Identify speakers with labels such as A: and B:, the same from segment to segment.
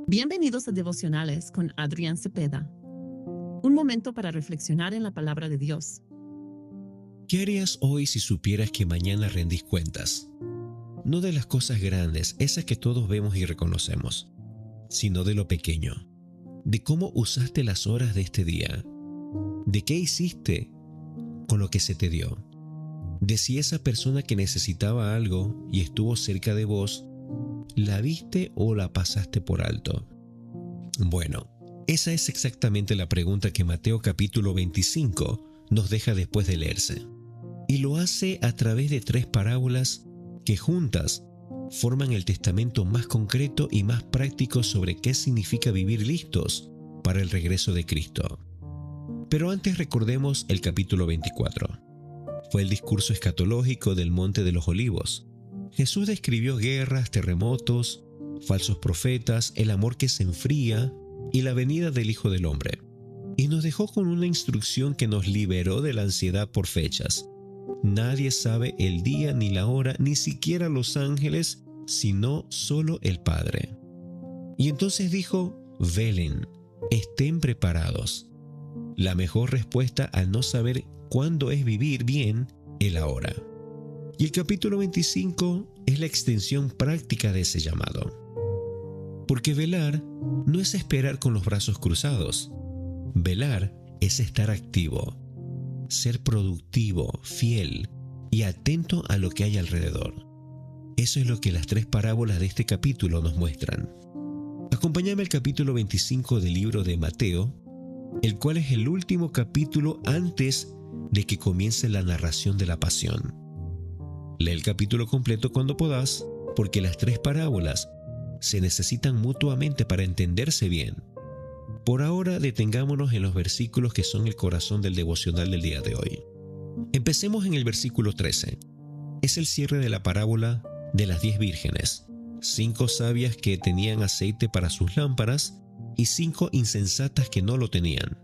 A: Bienvenidos a Devocionales con Adrián Cepeda. Un momento para reflexionar en la palabra de Dios.
B: ¿Qué harías hoy si supieras que mañana rendís cuentas? No de las cosas grandes, esas que todos vemos y reconocemos, sino de lo pequeño, de cómo usaste las horas de este día, de qué hiciste con lo que se te dio, de si esa persona que necesitaba algo y estuvo cerca de vos, la viste o la pasaste por alto. Bueno, esa es exactamente la pregunta que Mateo capítulo 25 nos deja después de leerse. Y lo hace a través de 3 parábolas que juntas forman el testamento más concreto y más práctico sobre qué significa vivir listos para el regreso de Cristo. Pero antes recordemos el capítulo 24. Fue el discurso escatológico del Monte de los Olivos. Jesús describió guerras, terremotos, falsos profetas, el amor que se enfría y la venida del Hijo del Hombre. Y nos dejó con una instrucción que nos liberó de la ansiedad por fechas. Nadie sabe el día ni la hora, ni siquiera los ángeles, sino solo el Padre. Y entonces dijo, velen, estén preparados. La mejor respuesta al no saber cuándo es vivir bien, el ahora. Y el capítulo 25 es la extensión práctica de ese llamado. Porque velar no es esperar con los brazos cruzados. Velar es estar activo, ser productivo, fiel y atento a lo que hay alrededor. Eso es lo que las 3 parábolas de este capítulo nos muestran. Acompáñame al capítulo 25 del libro de Mateo, el cual es el último capítulo antes de que comience la narración de la pasión. Lee el capítulo completo cuando podás, porque las 3 parábolas se necesitan mutuamente para entenderse bien. Por ahora detengámonos en los versículos que son el corazón del devocional del día de hoy. Empecemos en el versículo 13. Es el cierre de la parábola de las 10 vírgenes, 5 sabias que tenían aceite para sus lámparas y 5 insensatas que no lo tenían.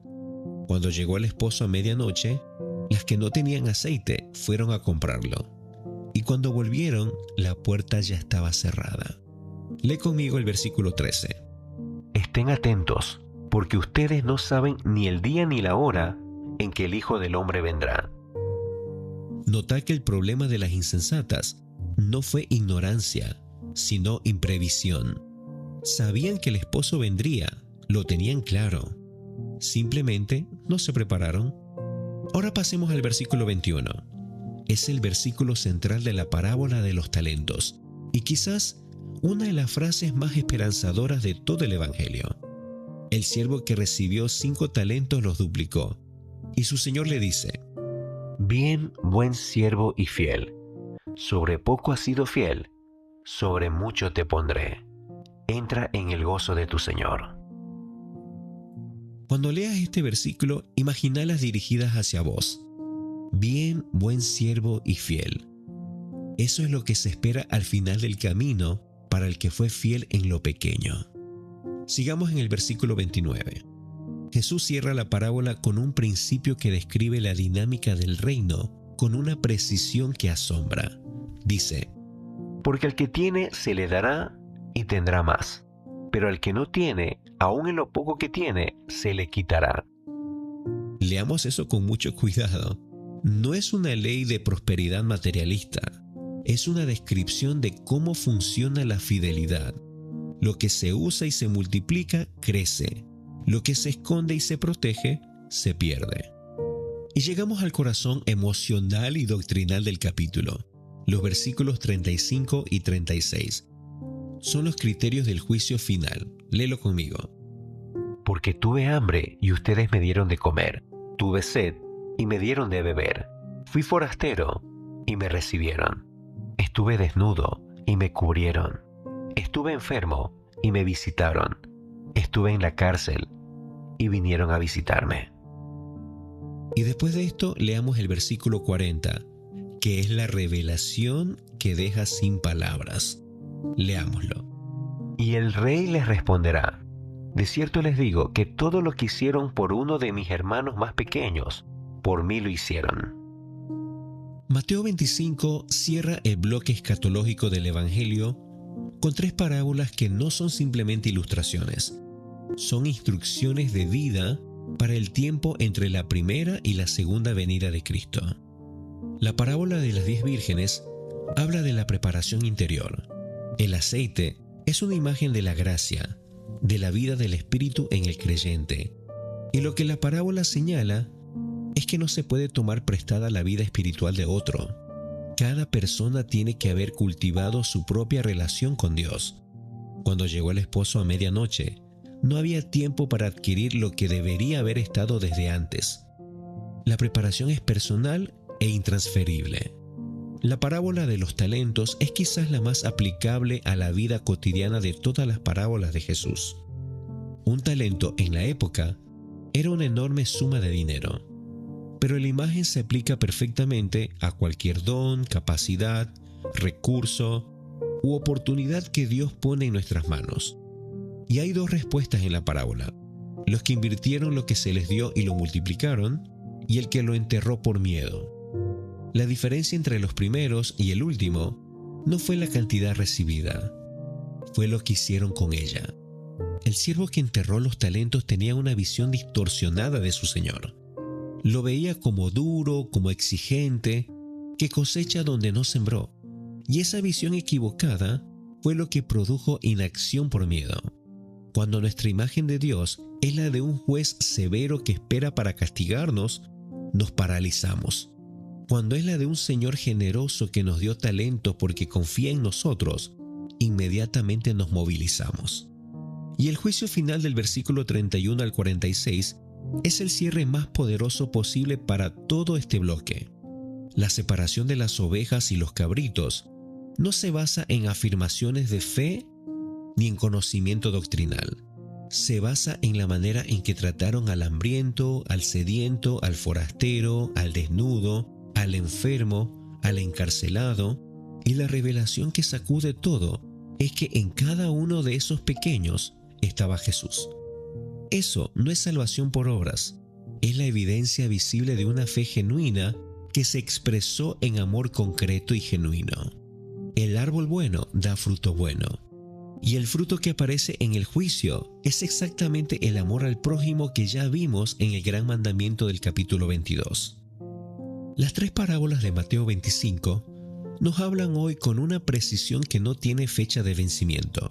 B: Cuando llegó el esposo a medianoche, las que no tenían aceite fueron a comprarlo. Y cuando volvieron, la puerta ya estaba cerrada. Lee conmigo el versículo 13. Estén atentos, porque ustedes no saben ni el día ni la hora en que el Hijo del Hombre vendrá. Nota que el problema de las insensatas no fue ignorancia, sino imprevisión. Sabían que el esposo vendría, lo tenían claro. Simplemente no se prepararon. Ahora pasemos al versículo 21. Es el versículo central de la parábola de los talentos y quizás una de las frases más esperanzadoras de todo el Evangelio. El siervo que recibió 5 talentos los duplicó y su señor le dice: bien, buen siervo y fiel, sobre poco has sido fiel, sobre mucho te pondré, entra en el gozo de tu señor. Cuando leas este versículo, imagínalas dirigidas hacia vos. Bien, buen siervo y fiel. Eso es lo que se espera al final del camino para el que fue fiel en lo pequeño. Sigamos en el versículo 29. Jesús cierra la parábola con un principio que describe la dinámica del reino con una precisión que asombra. Dice: porque al que tiene se le dará y tendrá más, pero al que no tiene, aun en lo poco que tiene, se le quitará. Leamos eso con mucho cuidado. No es una ley de prosperidad materialista, es una descripción de cómo funciona la fidelidad. Lo que se usa y se multiplica, crece. Lo que se esconde y se protege, se pierde. Y llegamos al corazón emocional y doctrinal del capítulo. Los versículos 35 y 36. Son los criterios del juicio final. Léelo conmigo. Porque tuve hambre y ustedes me dieron de comer. Tuve sed y me dieron de beber. Fui forastero y me recibieron. Estuve desnudo y me cubrieron. Estuve enfermo y me visitaron. Estuve en la cárcel y vinieron a visitarme. Y después de esto, leamos el versículo 40, que es la revelación que deja sin palabras. Leámoslo. Y el rey les responderá: de cierto les digo que todo lo que hicieron por uno de mis hermanos más pequeños, por mí lo hicieron. Mateo 25 cierra el bloque escatológico del Evangelio con 3 parábolas que no son simplemente ilustraciones, son instrucciones de vida para el tiempo entre la primera y la segunda venida de Cristo. La parábola de las 10 vírgenes habla de la preparación interior. El aceite es una imagen de la gracia, de la vida del Espíritu en el creyente. Y lo que la parábola señala es que no se puede tomar prestada la vida espiritual de otro. Cada persona tiene que haber cultivado su propia relación con Dios. Cuando llegó el esposo a medianoche, no había tiempo para adquirir lo que debería haber estado desde antes. La preparación es personal e intransferible. La parábola de los talentos es quizás la más aplicable a la vida cotidiana de todas las parábolas de Jesús. Un talento en la época era una enorme suma de dinero, pero la imagen se aplica perfectamente a cualquier don, capacidad, recurso u oportunidad que Dios pone en nuestras manos. Y hay 2 respuestas en la parábola: los que invirtieron lo que se les dio y lo multiplicaron, y el que lo enterró por miedo. La diferencia entre los primeros y el último no fue la cantidad recibida, fue lo que hicieron con ella. El siervo que enterró los talentos tenía una visión distorsionada de su señor. Lo veía como duro, como exigente, que cosecha donde no sembró. Y esa visión equivocada fue lo que produjo inacción por miedo. Cuando nuestra imagen de Dios es la de un juez severo que espera para castigarnos, nos paralizamos. Cuando es la de un Señor generoso que nos dio talento porque confía en nosotros, inmediatamente nos movilizamos. Y el juicio final del versículo 31 al 46 es el cierre más poderoso posible para todo este bloque. La separación de las ovejas y los cabritos no se basa en afirmaciones de fe ni en conocimiento doctrinal. Se basa en la manera en que trataron al hambriento, al sediento, al forastero, al desnudo, al enfermo, al encarcelado, y la revelación que sacude todo es que en cada uno de esos pequeños estaba Jesús. Eso no es salvación por obras, es la evidencia visible de una fe genuina que se expresó en amor concreto y genuino. El árbol bueno da fruto bueno, y el fruto que aparece en el juicio es exactamente el amor al prójimo que ya vimos en el gran mandamiento del capítulo 22. Las 3 parábolas de Mateo 25 nos hablan hoy con una precisión que no tiene fecha de vencimiento.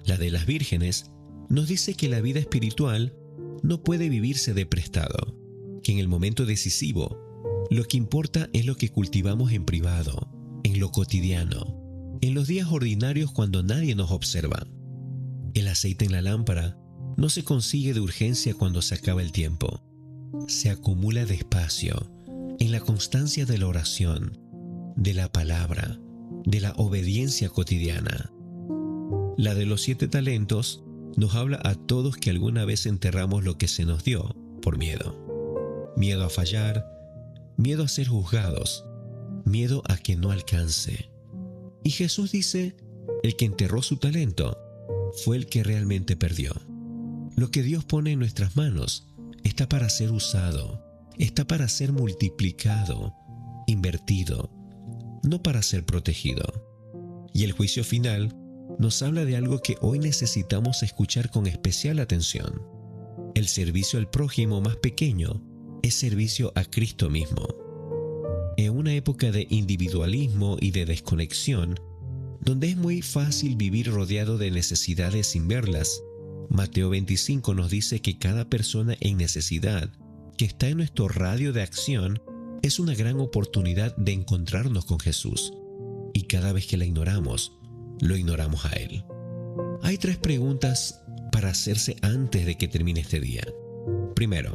B: La de las vírgenes nos dice que la vida espiritual no puede vivirse de prestado, que en el momento decisivo lo que importa es lo que cultivamos en privado, en lo cotidiano, en los días ordinarios cuando nadie nos observa. El aceite en la lámpara no se consigue de urgencia cuando se acaba el tiempo. Se acumula despacio, en la constancia de la oración, de la palabra, de la obediencia cotidiana. La de los 7 talentos nos habla a todos que alguna vez enterramos lo que se nos dio por miedo. Miedo a fallar, miedo a ser juzgados, miedo a que no alcance. Y Jesús dice, el que enterró su talento fue el que realmente perdió. Lo que Dios pone en nuestras manos está para ser usado, está para ser multiplicado, invertido, no para ser protegido. Y el juicio final nos habla de algo que hoy necesitamos escuchar con especial atención. El servicio al prójimo más pequeño es servicio a Cristo mismo. En una época de individualismo y de desconexión, donde es muy fácil vivir rodeado de necesidades sin verlas, Mateo 25 nos dice que cada persona en necesidad que está en nuestro radio de acción es una gran oportunidad de encontrarnos con Jesús. Y cada vez que la ignoramos, lo ignoramos a Él. Hay 3 preguntas para hacerse antes de que termine este día. Primero,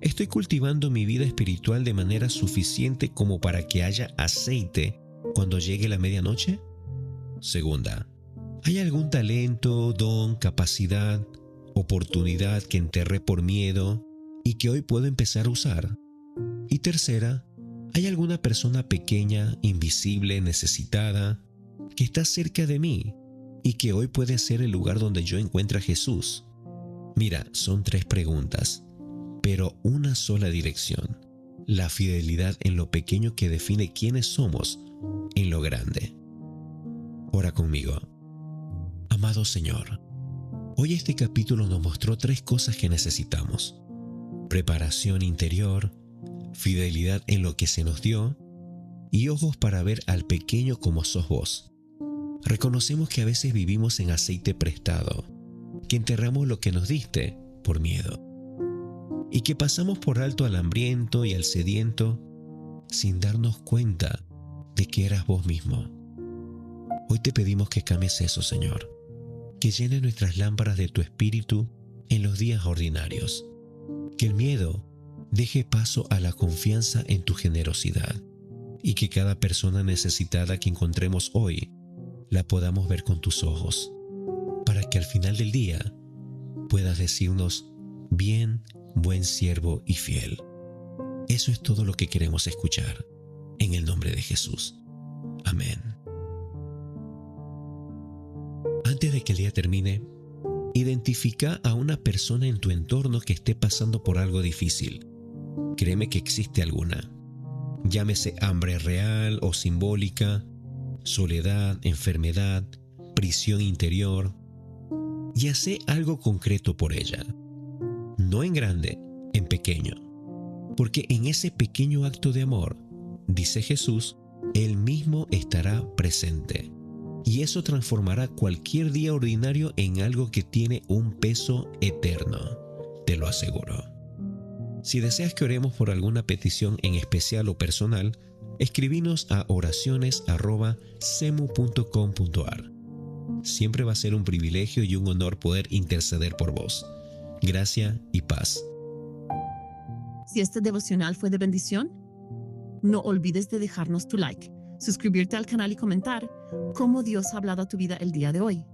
B: ¿estoy cultivando mi vida espiritual de manera suficiente como para que haya aceite cuando llegue la medianoche? Segunda, ¿hay algún talento, don, capacidad, oportunidad que enterré por miedo y que hoy puedo empezar a usar? Y tercera, ¿hay alguna persona pequeña, invisible, necesitada, que está cerca de mí y que hoy puede ser el lugar donde yo encuentre a Jesús? Mira, son 3 preguntas, pero una sola dirección: la fidelidad en lo pequeño que define quiénes somos en lo grande. Ora conmigo. Amado Señor, hoy este capítulo nos mostró 3 cosas que necesitamos: preparación interior, fidelidad en lo que se nos dio y ojos para ver al pequeño como sos vos. Reconocemos que a veces vivimos en aceite prestado, que enterramos lo que nos diste por miedo y que pasamos por alto al hambriento y al sediento sin darnos cuenta de que eras vos mismo. Hoy te pedimos que cambies eso, Señor, que llenes nuestras lámparas de tu espíritu en los días ordinarios, que el miedo deje paso a la confianza en tu generosidad y que cada persona necesitada que encontremos hoy la podamos ver con tus ojos, para que al final del día puedas decirnos: bien, buen siervo y fiel. Eso es todo lo que queremos escuchar, en el nombre de Jesús. Amén. Antes de que el día termine, identifica a una persona en tu entorno que esté pasando por algo difícil. Créeme que existe alguna. Llámese hambre real o simbólica, soledad, enfermedad, prisión interior, y hace algo concreto por ella. No en grande, en pequeño. Porque en ese pequeño acto de amor, dice Jesús, Él mismo estará presente. Y eso transformará cualquier día ordinario en algo que tiene un peso eterno. Te lo aseguro. Si deseas que oremos por alguna petición en especial o personal, escribinos a oraciones@cemu.com.ar. Siempre va a ser un privilegio y un honor poder interceder por vos. Gracia y paz.
A: Si este devocional fue de bendición, no olvides de dejarnos tu like, suscribirte al canal y comentar cómo Dios ha hablado a tu vida el día de hoy.